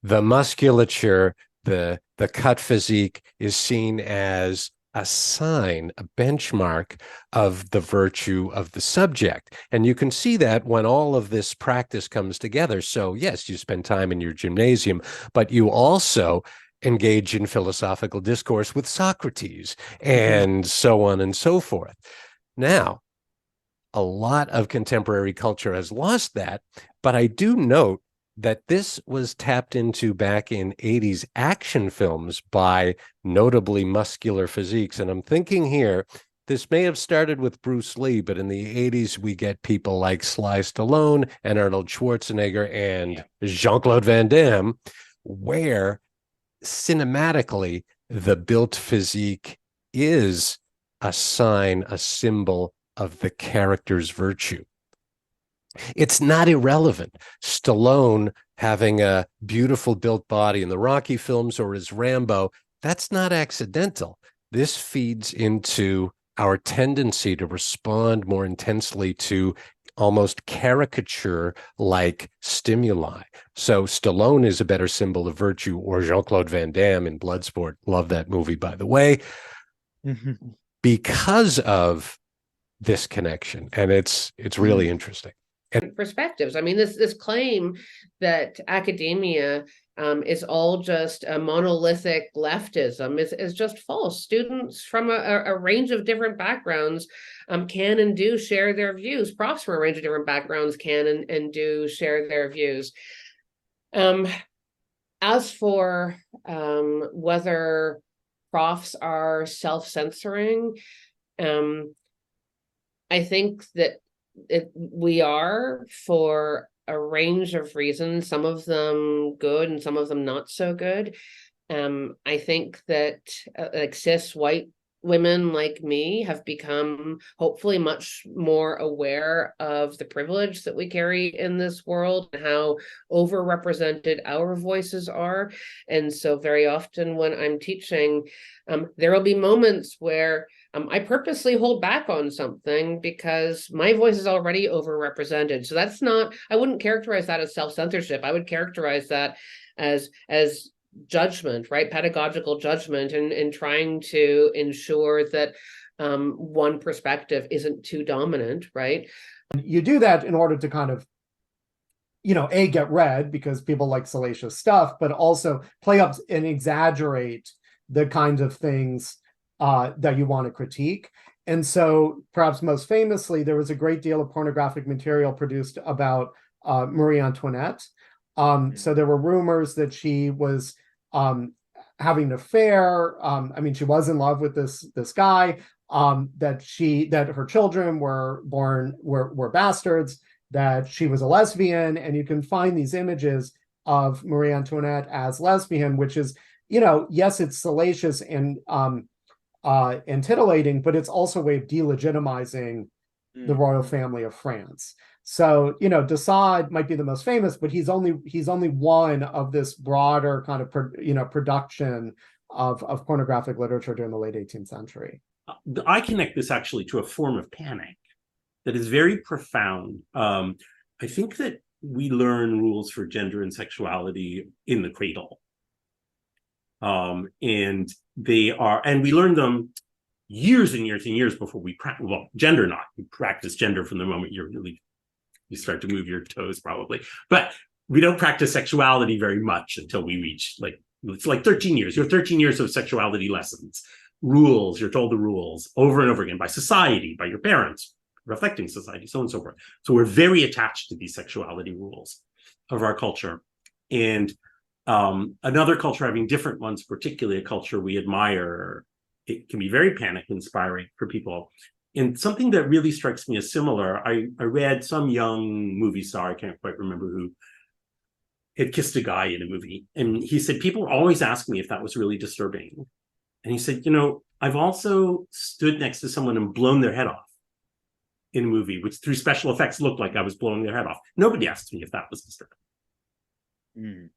the musculature, the cut physique is seen as a sign, a benchmark of the virtue of the subject. And you can see that when all of this practice comes together. So, yes, you spend time in your gymnasium, but you also engage in philosophical discourse with Socrates and so on and so forth. Now, a lot of contemporary culture has lost that, but I do note that this was tapped into back in 80s action films by notably muscular physiques. And I'm thinking here, this may have started with Bruce Lee, but in the 80s, we get people like Sly Stallone and Arnold Schwarzenegger and Jean-Claude Van Damme, where cinematically, the built physique is a sign, a symbol of the character's virtue. It's not irrelevant. Stallone having a beautiful built body in the Rocky films or as Rambo, that's not accidental. This feeds into our tendency to respond more intensely to almost caricature-like stimuli. So Stallone is a better symbol of virtue, or Jean-Claude Van Damme in Bloodsport. Love that movie, by the way, because of this connection. And it's really interesting. Perspectives. I mean, this claim that academia is all just a monolithic leftism is just false. Students from a range of different backgrounds can and do share their views. Profs from a range of different backgrounds can and do share their views. As for whether profs are self-censoring, I think that we are, for a range of reasons, some of them good and some of them not so good. I think that like cis white women like me have become hopefully much more aware of the privilege that we carry in this world and how overrepresented our voices are. And so very often when I'm teaching, there will be moments where I purposely hold back on something because my voice is already overrepresented. So that's not, I wouldn't characterize that as self-censorship. I would characterize that as judgment, right? Pedagogical judgment, and trying to ensure that one perspective isn't too dominant, right? You do that in order to kind of, A, get read because people like salacious stuff, but also play up and exaggerate the kinds of things that you want to critique. And so perhaps most famously, there was a great deal of pornographic material produced about Marie Antoinette. So there were rumors that she was having an affair. I mean, she was in love with this guy, that her children were bastards, that she was a lesbian. And you can find these images of Marie Antoinette as lesbian, which is, yes, it's salacious and titillating, but it's also a way of delegitimizing the royal family of France. So, de Sade might be the most famous, but he's only one of this broader kind of production of pornographic literature during the late 18th century. I connect this actually to a form of panic that is very profound. I think that we learn rules for gender and sexuality in the cradle. And we learn them years and years and years before we practice, gender not. You practice gender from the moment you start to move your toes, probably. But we don't practice sexuality very much until we reach, it's like 13 years. You have 13 years of sexuality lessons. Rules, you're told the rules over and over again by society, by your parents, reflecting society, so on and so forth. So we're very attached to these sexuality rules of our culture. And another culture having different ones, particularly a culture we admire, it can be very panic inspiring for people. And something that really strikes me as similar, I read some young movie star, I can't quite remember who, had kissed a guy in a movie. And he said, people always ask me if that was really disturbing. And he said, I've also stood next to someone and blown their head off in a movie, which through special effects looked like I was blowing their head off. Nobody asked me if that was disturbing.